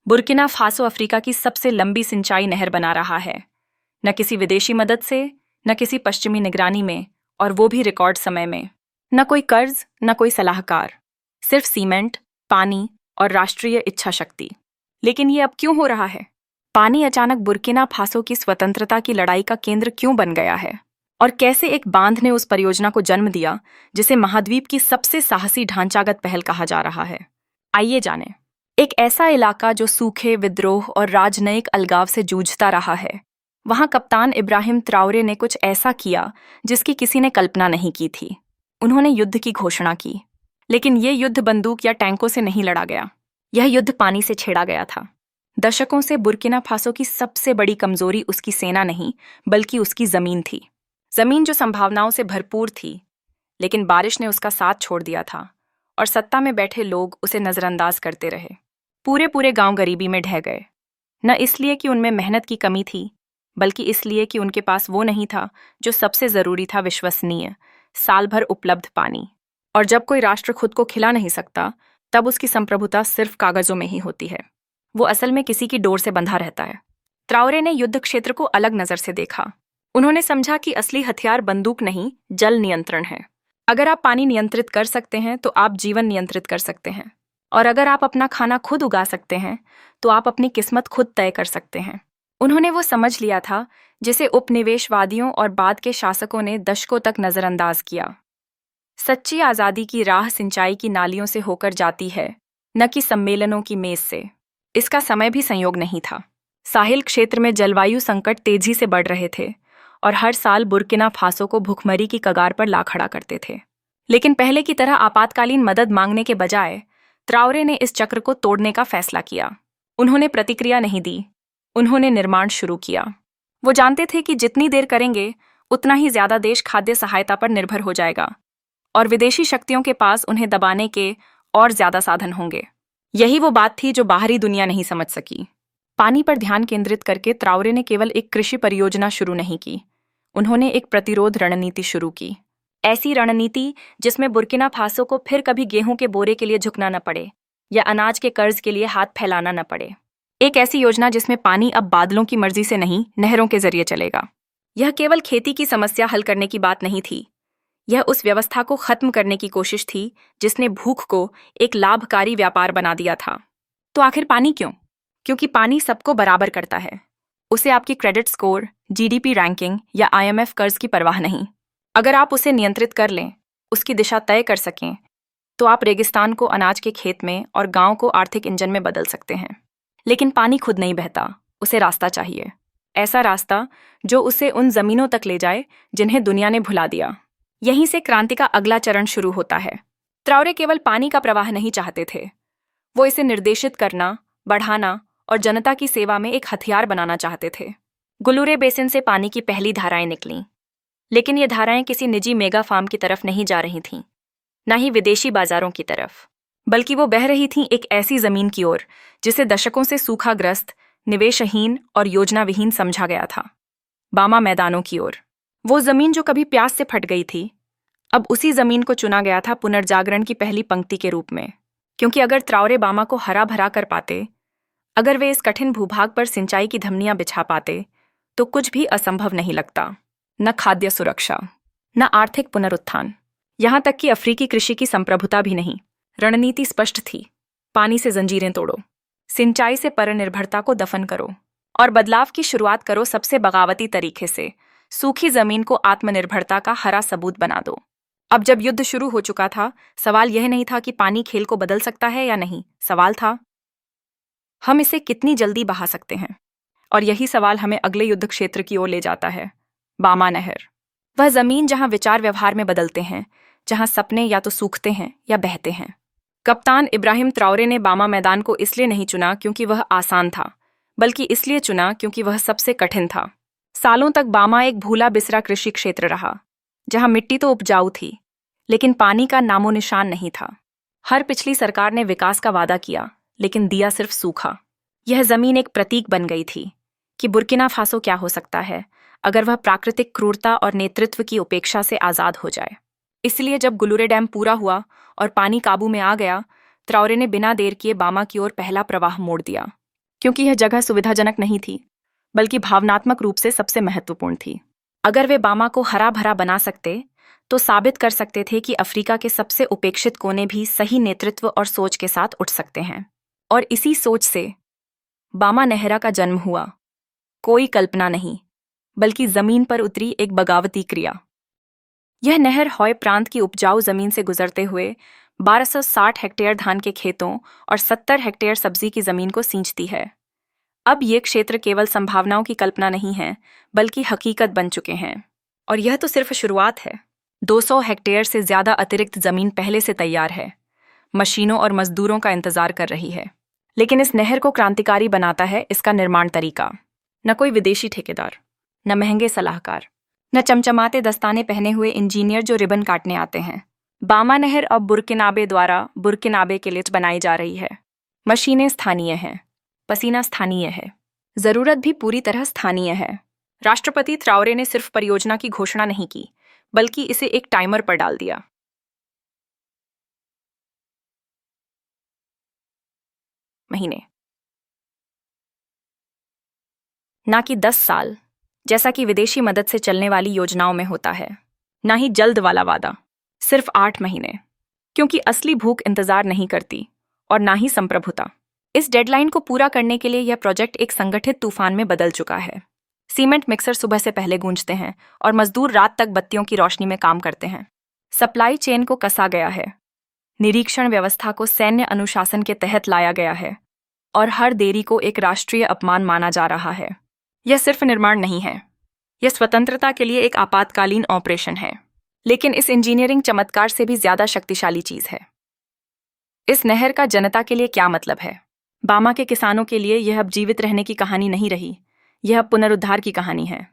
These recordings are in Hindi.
बुर्किना फासो अफ्रीका की सबसे लंबी सिंचाई नहर बना रहा है, न किसी विदेशी मदद से, न किसी पश्चिमी निगरानी में, और वो भी रिकॉर्ड समय में। न कोई कर्ज, न कोई सलाहकार, सिर्फ सीमेंट, पानी और राष्ट्रीय इच्छा शक्ति। लेकिन ये अब क्यों हो रहा है? पानी अचानक बुर्किना फासो की स्वतंत्रता की लड़ाई का केंद्र क्यों बन गया है? और कैसे एक बांध ने उस परियोजना को जन्म दिया जिसे महाद्वीप की सबसे साहसी ढांचागत पहल कहा जा रहा है? आइए जानें। एक ऐसा इलाका जो सूखे, विद्रोह और राजनयिक अलगाव से जूझता रहा है। वहां कप्तान इब्राहिम ट्राओरे ने कुछ ऐसा किया जिसकी किसी ने कल्पना नहीं की थी। उन्होंने युद्ध की घोषणा की, लेकिन ये युद्ध बंदूक या टैंकों से नहीं लड़ा गया। यह युद्ध पानी से छेड़ा गया था। दशकों से बुर्किना फासो की सबसे बड़ी कमजोरी उसकी सेना नहीं, बल्कि उसकी जमीन थी। जमीन जो संभावनाओं से भरपूर थी, लेकिन बारिश ने उसका साथ छोड़ दिया था और सत्ता में बैठे लोग उसे नजरअंदाज करते रहे। पूरे गांव गरीबी में ढह गए, न इसलिए कि उनमें मेहनत की कमी थी, बल्कि इसलिए कि उनके पास वो नहीं था जो सबसे जरूरी था, विश्वसनीय, साल भर उपलब्ध पानी। और जब कोई राष्ट्र खुद को खिला नहीं सकता, तब उसकी संप्रभुता सिर्फ कागजों में ही होती है। वो असल में किसी की डोर से बंधा रहता है। ट्राओरे ने युद्ध क्षेत्र को अलग नजर से देखा। उन्होंने समझा कि असली हथियार बंदूक नहीं, जल नियंत्रण है। अगर आप पानी नियंत्रित कर सकते हैं तो आप जीवन नियंत्रित कर सकते हैं, और अगर आप अपना खाना खुद उगा सकते हैं तो आप अपनी किस्मत खुद तय कर सकते हैं। उन्होंने वो समझ लिया था जिसे उपनिवेशवादियों और बाद के शासकों ने दशकों तक नजरअंदाज किया। सच्ची आज़ादी की राह सिंचाई की नालियों से होकर जाती है, न कि सम्मेलनों की मेज से। इसका समय भी संयोग नहीं था। साहिल क्षेत्र में जलवायु संकट तेजी से बढ़ रहे थे और हर साल बुर्किना फासो को भुखमरी की कगार पर ला खड़ा करते थे। लेकिन पहले की तरह आपातकालीन मदद मांगने के बजाय ट्राओरे ने इस चक्र को तोड़ने का फैसला किया। उन्होंने प्रतिक्रिया नहीं दी, उन्होंने निर्माण शुरू किया। वो जानते थे कि जितनी देर करेंगे उतना ही ज्यादा देश खाद्य सहायता पर निर्भर हो जाएगा, और विदेशी शक्तियों के पास उन्हें दबाने के और ज्यादा साधन होंगे। यही वो बात थी जो बाहरी दुनिया नहीं समझ सकी। पानी पर ध्यान केंद्रित करके ट्राओरे ने केवल एक कृषि परियोजना शुरू नहीं की, उन्होंने एक प्रतिरोध रणनीति शुरू की। ऐसी रणनीति जिसमें बुर्किना फासो को फिर कभी गेहूं के बोरे के लिए झुकना न पड़े या अनाज के कर्ज के लिए हाथ फैलाना न पड़े। एक ऐसी योजना जिसमें पानी अब बादलों की मर्जी से नहीं, नहरों के जरिए चलेगा। यह केवल खेती की समस्या हल करने की बात नहीं थी, यह उस व्यवस्था को खत्म करने की कोशिश थी जिसने भूख को एक लाभकारी व्यापार बना दिया था। तो आखिर पानी क्यों? क्योंकि पानी सबको बराबर करता है। उसे आपकी क्रेडिट स्कोर, जीडीपी रैंकिंग या आईएमएफ कर्ज की परवाह नहीं। अगर आप उसे नियंत्रित कर लें, उसकी दिशा तय कर सकें, तो आप रेगिस्तान को अनाज के खेत में और गांव को आर्थिक इंजन में बदल सकते हैं। लेकिन पानी खुद नहीं बहता, उसे रास्ता चाहिए। ऐसा रास्ता जो उसे उन जमीनों तक ले जाए जिन्हें दुनिया ने भुला दिया। यहीं से क्रांति का अगला चरण शुरू होता है। ट्राओरे केवल पानी का प्रवाह नहीं चाहते थे, वो इसे निर्देशित करना, बढ़ाना और जनता की सेवा में एक हथियार बनाना चाहते थे। गुलूरे बेसिन से पानी की पहली धाराएं निकलीं, लेकिन ये धाराएं किसी निजी मेगा फार्म की तरफ नहीं जा रही थीं, न ही विदेशी बाजारों की तरफ, बल्कि वो बह रही थीं एक ऐसी जमीन की ओर जिसे दशकों से सूखाग्रस्त, निवेशहीन और योजनाविहीन समझा गया था। बामा मैदानों की ओर। वो जमीन जो कभी प्यास से फट गई थी, अब उसी जमीन को चुना गया था पुनर्जागरण की पहली पंक्ति के रूप में। क्योंकि अगर ट्राओरे बामा को हरा भरा कर पाते, अगर वे इस कठिन भूभाग पर सिंचाई की धमनियां बिछा पाते, तो कुछ भी असंभव नहीं लगता। न खाद्य सुरक्षा, न आर्थिक पुनरुत्थान, यहां तक कि अफ्रीकी कृषि की संप्रभुता भी नहीं। रणनीति स्पष्ट थी, पानी से जंजीरें तोड़ो, सिंचाई से परनिर्भरता को दफन करो, और बदलाव की शुरुआत करो सबसे बगावती तरीके से, सूखी जमीन को आत्मनिर्भरता का हरा सबूत बना दो। अब जब युद्ध शुरू हो चुका था, सवाल यह नहीं था कि पानी खेल को बदल सकता है या नहीं, सवाल था हम इसे कितनी जल्दी बहा सकते हैं। और यही सवाल हमें अगले युद्ध क्षेत्र की ओर ले जाता है, बामा नहर। वह जमीन जहां विचार व्यवहार में बदलते हैं, जहां सपने या तो सूखते हैं या बहते हैं। कप्तान इब्राहिम ट्राओरे ने बामा मैदान को इसलिए नहीं चुना क्योंकि वह आसान था, बल्कि इसलिए चुना क्योंकि वह सबसे कठिन था। सालों तक बामा एक भूला बिसरा कृषि क्षेत्र रहा, जहां मिट्टी तो उपजाऊ थी, लेकिन पानी का नामो निशान नहीं था। हर पिछली सरकार ने विकास का वादा किया, लेकिन दिया सिर्फ सूखा। यह जमीन एक प्रतीक बन गई थी कि बुर्किना फासो क्या हो सकता है अगर वह प्राकृतिक क्रूरता और नेतृत्व की उपेक्षा से आजाद हो जाए। इसलिए जब गुलूरे डैम पूरा हुआ और पानी काबू में आ गया, ट्राओरे ने बिना देर किए बामा की ओर पहला प्रवाह मोड़ दिया। क्योंकि यह जगह सुविधाजनक नहीं थी, बल्कि भावनात्मक रूप से सबसे महत्वपूर्ण थी। अगर वे बामा को हरा भरा बना सकते तो साबित कर सकते थे कि अफ्रीका के सबसे उपेक्षित कोने भी सही नेतृत्व और सोच के साथ उठ सकते हैं। और इसी सोच से बामा नेहरा का जन्म हुआ। कोई कल्पना नहीं, बल्कि जमीन पर उतरी एक बगावती क्रिया। यह नहर हॉय प्रांत की उपजाऊ जमीन से गुजरते हुए 1260 हेक्टेयर धान के खेतों और 70 हेक्टेयर सब्जी की जमीन को सींचती है। अब ये क्षेत्र केवल संभावनाओं की कल्पना नहीं है, बल्कि हकीकत बन चुके हैं। और यह तो सिर्फ शुरुआत है। 200 हेक्टेयर से ज्यादा अतिरिक्त जमीन पहले से तैयार है, मशीनों और मजदूरों का इंतजार कर रही है। लेकिन इस नहर को क्रांतिकारी बनाता है इसका निर्माण तरीका। न कोई विदेशी ठेकेदार, न महंगे सलाहकार, न चमचमाते दस्ताने पहने हुए इंजीनियर जो रिबन काटने आते हैं। बामा नहर अब बुर्किनाबे द्वारा बुर्किनाबे के लिए बनाई जा रही है। मशीनें स्थानीय हैं, पसीना स्थानीय है, जरूरत भी पूरी तरह स्थानीय है। राष्ट्रपति त्राओरे ने सिर्फ परियोजना की घोषणा नहीं की, बल्कि इसे एक टाइमर पर डाल दिया। महीने, ना कि 10 साल, जैसा कि विदेशी मदद से चलने वाली योजनाओं में होता है। ना ही जल्द वाला वादा, सिर्फ 8 महीने, क्योंकि असली भूख इंतजार नहीं करती, और ना ही संप्रभुता। इस डेडलाइन को पूरा करने के लिए यह प्रोजेक्ट एक संगठित तूफान में बदल चुका है। सीमेंट मिक्सर सुबह से पहले गूंजते हैं और मजदूर रात तक बत्तियों की रोशनी में काम करते हैं। सप्लाई चेन को कसा गया है, निरीक्षण व्यवस्था को सैन्य अनुशासन के तहत लाया गया है, और हर देरी को एक राष्ट्रीय अपमान माना जा रहा है। यह सिर्फ निर्माण नहीं है, यह स्वतंत्रता के लिए एक आपातकालीन ऑपरेशन है। लेकिन इस इंजीनियरिंग चमत्कार से भी ज्यादा शक्तिशाली चीज है। इस नहर का जनता के लिए क्या मतलब है? बामा के किसानों के लिए यह अब जीवित रहने की कहानी नहीं रही, यह पुनरुद्धार की कहानी है।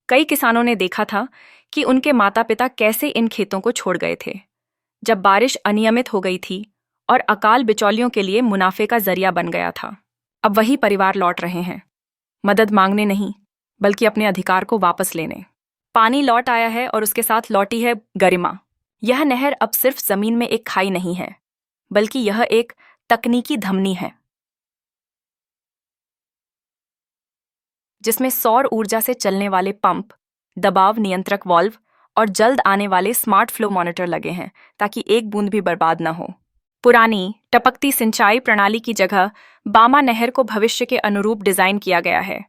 कई किसानों ने देखा था कि उनके माता पिता कैसे इन खेतों को छोड़ गए थे जब बारिश अनियमित हो गई थी और अकाल बिचौलियों के लिए मुनाफे का जरिया बन गया था। अब वही परिवार लौट रहे हैं, मदद मांगने नहीं, बल्कि अपने अधिकार को वापस लेने। पानी लौट आया है और उसके साथ लौटी है गरिमा। यह नहर अब सिर्फ जमीन में एक खाई नहीं है, बल्कि यह एक तकनीकी धमनी है जिसमें सौर ऊर्जा से चलने वाले पंप, दबाव नियंत्रक वाल्व और जल्द आने वाले स्मार्ट फ्लो मॉनिटर लगे हैं ताकि एक बूंद भी बर्बाद न हो। पुरानी टपकती सिंचाई प्रणाली की जगह बामा नहर को भविष्य के अनुरूप डिजाइन किया गया है।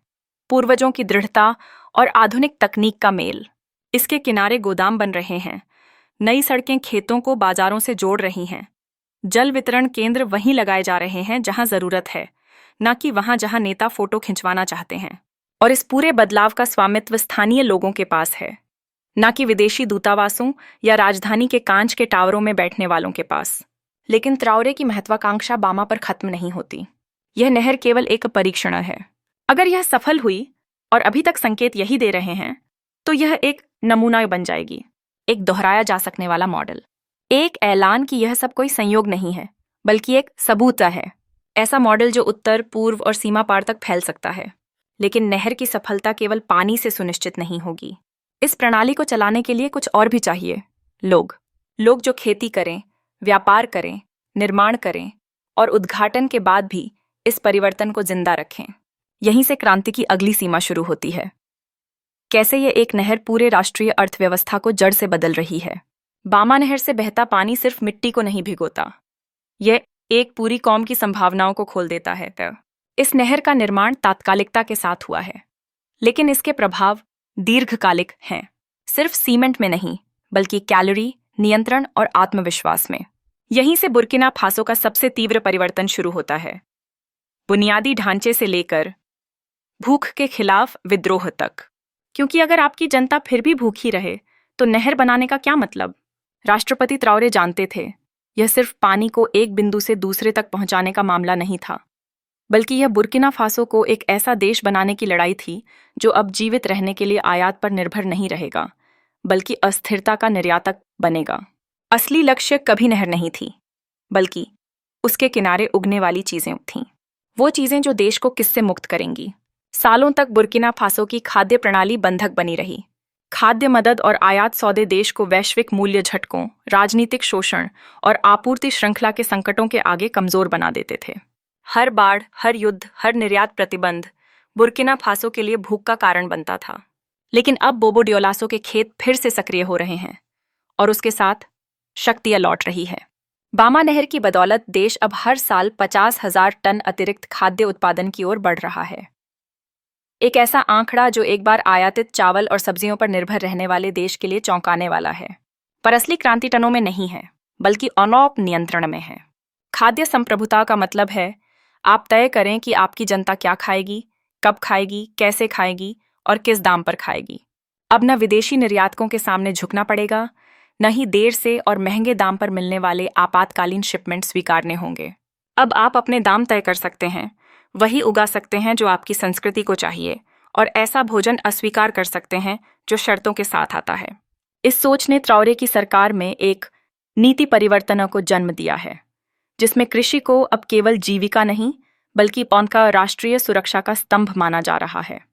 पूर्वजों की दृढ़ता और आधुनिक तकनीक का मेल। इसके किनारे गोदाम बन रहे हैं, नई सड़कें खेतों को बाजारों से जोड़ रही हैं, जल वितरण केंद्र वहीं लगाए जा रहे हैं जहां जरूरत है, न कि वहां जहां नेता फोटो खिंचवाना चाहते हैं। और इस पूरे बदलाव का स्वामित्व स्थानीय लोगों के पास है, न कि विदेशी दूतावासों या राजधानी के कांच के टावरों में बैठने वालों के पास। लेकिन त्राओरे की महत्वाकांक्षा बामा पर खत्म नहीं होती। यह नहर केवल एक परीक्षण है। अगर यह सफल हुई, और अभी तक संकेत यही दे रहे हैं, तो यह एक नमूना बन जाएगी, एक दोहराया जा सकने वाला मॉडल, एक ऐलान कि यह सब कोई संयोग नहीं है, बल्कि एक सबूत है। ऐसा मॉडल जो उत्तर, पूर्व और सीमा पार तक फैल सकता है। लेकिन नहर की सफलता केवल पानी से सुनिश्चित नहीं होगी। इस प्रणाली को चलाने के लिए कुछ और भी चाहिए। लोग जो खेती करें, व्यापार करें, निर्माण करें और उद्घाटन के बाद भी इस परिवर्तन को जिंदा रखें। यहीं से क्रांति की अगली सीमा शुरू होती है। कैसे ये एक नहर पूरे राष्ट्रीय अर्थव्यवस्था को जड़ से बदल रही है। बामा नहर से बहता पानी सिर्फ मिट्टी को नहीं भिगोता, यह एक पूरी कौम की संभावनाओं को खोल देता है। इस नहर का निर्माण तात्कालिकता के साथ हुआ है, लेकिन इसके प्रभाव दीर्घकालिक हैं। सिर्फ सीमेंट में नहीं, बल्कि कैलोरी, नियंत्रण और आत्मविश्वास में। यहीं से बुर्किना फासो का सबसे तीव्र परिवर्तन शुरू होता है, बुनियादी ढांचे से लेकर भूख के खिलाफ विद्रोह तक। क्योंकि अगर आपकी जनता फिर भी भूखी रहे, तो नहर बनाने का क्या मतलब? राष्ट्रपति त्राओरे जानते थे, यह सिर्फ पानी को एक बिंदु से दूसरे तक पहुंचाने का मामला नहीं था, बल्कि यह बुर्किना फासो को एक ऐसा देश बनाने की लड़ाई थी जो अब जीवित रहने के लिए आयात पर निर्भर नहीं रहेगा, बल्कि अस्थिरता का निर्यातक बनेगा। असली लक्ष्य कभी नहर नहीं थी, बल्कि उसके किनारे उगने वाली चीजें थीं। वो चीजें जो देश को किससे मुक्त करेंगी। सालों तक बुर्किना फासो की खाद्य प्रणाली बंधक बनी रही। खाद्य मदद और आयात सौदे देश को वैश्विक मूल्य झटकों, राजनीतिक शोषण और आपूर्ति श्रृंखला के संकटों के आगे कमजोर बना देते थे। हर बाढ़, हर युद्ध, हर निर्यात प्रतिबंध बुर्किना फासो के लिए भूख का कारण बनता था। लेकिन अब बोबो डियोलासो के खेत फिर से सक्रिय हो रहे हैं और उसके साथ शक्तियां लौट रही है। बामा नहर की बदौलत देश अब हर साल 50,000 टन अतिरिक्त खाद्य उत्पादन की ओर बढ़ रहा है। एक ऐसा आंकड़ा जो एक बार आयातित चावल और सब्जियों पर निर्भर रहने वाले देश के लिए चौंकाने वाला है। पर असली क्रांति टनों में नहीं है, बल्कि अनौप नियंत्रण में है। खाद्य संप्रभुता का मतलब है आप तय करें कि आपकी जनता क्या खाएगी, कब खाएगी, कैसे खाएगी और किस दाम पर खाएगी। अब न विदेशी निर्यातकों के सामने झुकना पड़ेगा, न ही देर से और महंगे दाम पर मिलने वाले आपातकालीन शिपमेंट स्वीकारने होंगे। अब आप अपने दाम तय कर सकते हैं, वही उगा सकते हैं जो आपकी संस्कृति को चाहिए, और ऐसा भोजन अस्वीकार कर सकते हैं जो शर्तों के साथ आता है। इस सोच ने ट्राओरे की सरकार में एक नीति परिवर्तन को जन्म दिया है, जिसमें कृषि को अब केवल जीविका नहीं बल्कि उनका राष्ट्रीय सुरक्षा का स्तंभ माना जा रहा है।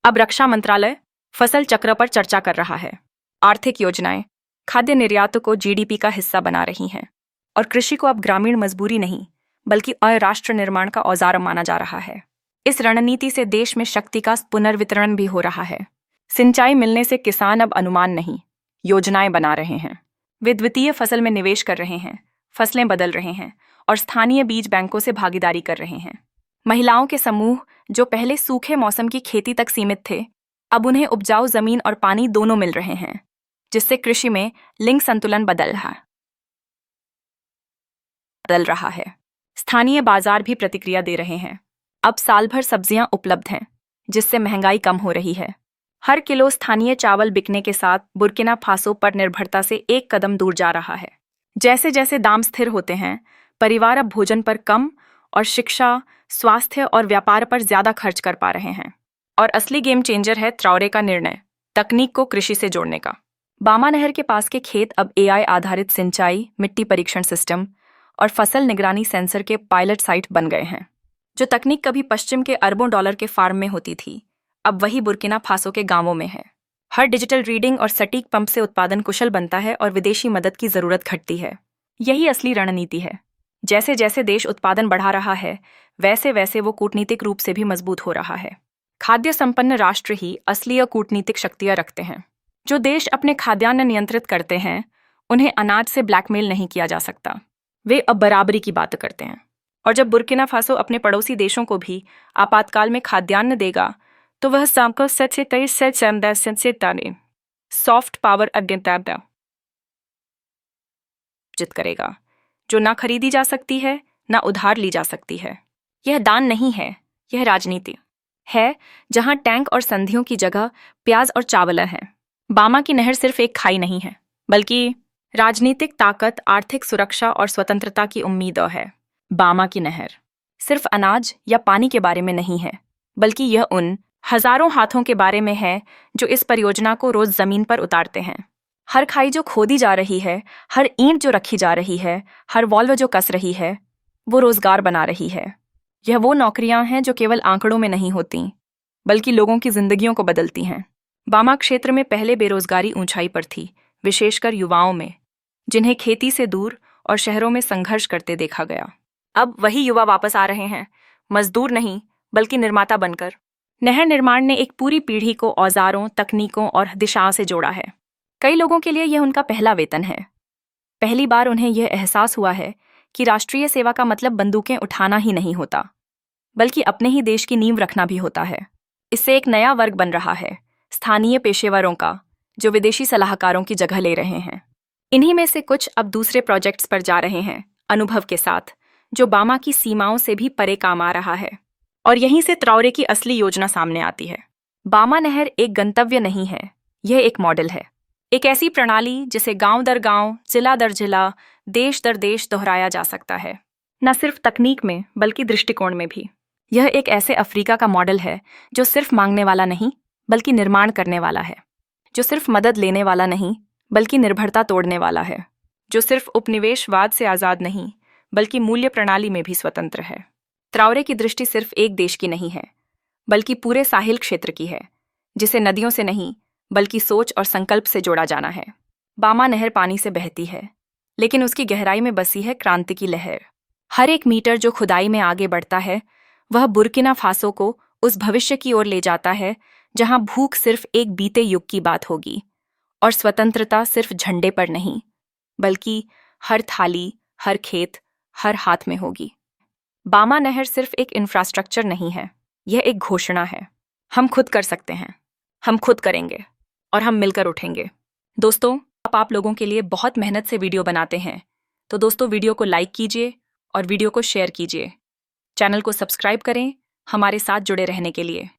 अब रक्षा मंत्रालय फसल चक्र पर चर्चा कर रहा है। आर्थिक योजनाएं खाद्य निर्यात को जीडीपी का हिस्सा बना रही हैं, और कृषि को अब ग्रामीण मजबूरी नहीं बल्कि राष्ट्र निर्माण का औजार माना जा रहा है। इस रणनीति से देश में शक्ति का पुनर्वितरण भी हो रहा है। सिंचाई मिलने से किसान अब अनुमान नहीं, योजनाएं बना रहे हैं। वे द्वितीय फसल में निवेश कर रहे हैं, फसलें बदल रहे हैं और स्थानीय बीज बैंकों से भागीदारी कर रहे हैं। महिलाओं के समूह जो पहले सूखे मौसम की खेती तक सीमित थे, अब उन्हें उपजाऊ जमीन और पानी दोनों मिल रहे हैं, जिससे कृषि में लिंग संतुलन बदल रहा है। स्थानीय बाजार भी प्रतिक्रिया दे रहे हैं। अब साल भर सब्जियां उपलब्ध हैं, जिससे महंगाई कम हो रही है। हर किलो स्थानीय चावल बिकने के साथ बुर्किना फासो पर निर्भरता से एक कदम दूर जा रहा है। जैसे जैसे दाम स्थिर होते हैं, परिवार अब भोजन पर कम और शिक्षा, स्वास्थ्य और व्यापार पर ज्यादा खर्च कर पा रहे हैं। और असली गेम चेंजर है ट्राओरे का निर्णय तकनीक को कृषि से जोड़ने का। बामा नहर के पास के खेत अब एआई आधारित सिंचाई, मिट्टी परीक्षण सिस्टम और फसल निगरानी सेंसर के पायलट साइट बन गए हैं। जो तकनीक कभी पश्चिम के अरबों डॉलर के फार्म में होती थी, अब वही बुर्किना फासो के गांवों में है। हर डिजिटल रीडिंग और सटीक पंप से उत्पादन कुशल बनता है और विदेशी मदद की जरूरत घटती है। यही असली रणनीति है। जैसे जैसे देश उत्पादन बढ़ा रहा है, वैसे वैसे वो कूटनीतिक रूप से भी मजबूत हो रहा है। खाद्य संपन्न राष्ट्र ही असली कूटनीतिक शक्तियां रखते हैं। जो देश अपने खाद्यान्न नियंत्रित करते हैं, उन्हें अनाज से ब्लैकमेल नहीं किया जा सकता। वे अब बराबरी की बात करते हैं। और जब बुर्किना फासो अपने पड़ोसी देशों को भी आपातकाल में खाद्यान्न देगा, तो वह सॉफ्ट पावर अर्जित करेगा, जो ना खरीदी जा सकती है, ना उधार ली जा सकती है। यह दान नहीं है, यह राजनीति है, जहां टैंक और संधियों की जगह प्याज और चावल हैं। बामा की नहर सिर्फ एक खाई नहीं है, बल्कि राजनीतिक ताकत, आर्थिक सुरक्षा और स्वतंत्रता की उम्मीद है। बामा की नहर सिर्फ अनाज या पानी के बारे में नहीं है, बल्कि यह उन हजारों हाथों के बारे में है जो इस परियोजना को रोज जमीन पर उतारते हैं। हर खाई जो खोदी जा रही है, हर ईंट जो रखी जा रही है, हर वॉल्व जो कस रही है, वो रोजगार बना रही है। यह वो नौकरियां हैं जो केवल आंकड़ों में नहीं होती, बल्कि लोगों की जिंदगियों को बदलती हैं। बामा क्षेत्र में पहले बेरोजगारी ऊंचाई पर थी, विशेषकर युवाओं में, जिन्हें खेती से दूर और शहरों में संघर्ष करते देखा गया। अब वही युवा वापस आ रहे हैं, मजदूर नहीं बल्कि निर्माता बनकर। नहर निर्माण ने एक पूरी पीढ़ी को औजारों, तकनीकों और दिशाओं से जोड़ा है। कई लोगों के लिए यह उनका पहला वेतन है। पहली बार उन्हें यह एहसास हुआ है कि राष्ट्रीय सेवा का मतलब बंदूकें उठाना ही नहीं होता, बल्कि अपने ही देश की नींव रखना भी होता है। इससे एक नया वर्ग बन रहा है, स्थानीय पेशेवरों का, जो विदेशी सलाहकारों की जगह ले रहे हैं। इन्हीं में से कुछ अब दूसरे प्रोजेक्ट्स पर जा रहे हैं, अनुभव के साथ, जो बामा की सीमाओं से भी परे काम आ रहा है। और यहीं से ट्राओरे की असली योजना सामने आती है। बामा नहर एक गंतव्य नहीं है, यह एक मॉडल है। एक ऐसी प्रणाली जिसे गांव दर गांव, जिला दर जिला, देश दर देश दोहराया जा सकता है, न सिर्फ तकनीक में बल्कि दृष्टिकोण में भी। यह एक ऐसे अफ्रीका का मॉडल है जो सिर्फ मांगने वाला नहीं बल्कि निर्माण करने वाला है, जो सिर्फ मदद लेने वाला नहीं बल्कि निर्भरता तोड़ने वाला है, जो सिर्फ उपनिवेशवाद से आज़ाद नहीं बल्कि मूल्य प्रणाली में भी स्वतंत्र है। ट्राओरे की दृष्टि सिर्फ एक देश की नहीं है, बल्कि पूरे साहिल क्षेत्र की है, जिसे नदियों से नहीं बल्कि सोच और संकल्प से जोड़ा जाना है। बामा नहर पानी से बहती है, लेकिन उसकी गहराई में बसी है क्रांति की लहर। हर एक मीटर जो खुदाई में आगे बढ़ता है वह बुर्किना फासो को उस भविष्य की ओर ले जाता है जहां भूख सिर्फ एक बीते युग की बात होगी और स्वतंत्रता सिर्फ झंडे पर नहीं बल्कि हर थाली, हर खेत, हर हाथ में होगी। बामा नहर सिर्फ एक इंफ्रास्ट्रक्चर नहीं है, यह एक घोषणा है। हम खुद कर सकते हैं, हम खुद करेंगे और हम मिलकर उठेंगे। दोस्तों, आप लोगों के लिए बहुत मेहनत से वीडियो बनाते हैं, तो दोस्तों वीडियो को लाइक कीजिए और वीडियो को शेयर कीजिए। चैनल को सब्सक्राइब करें हमारे साथ जुड़े रहने के लिए।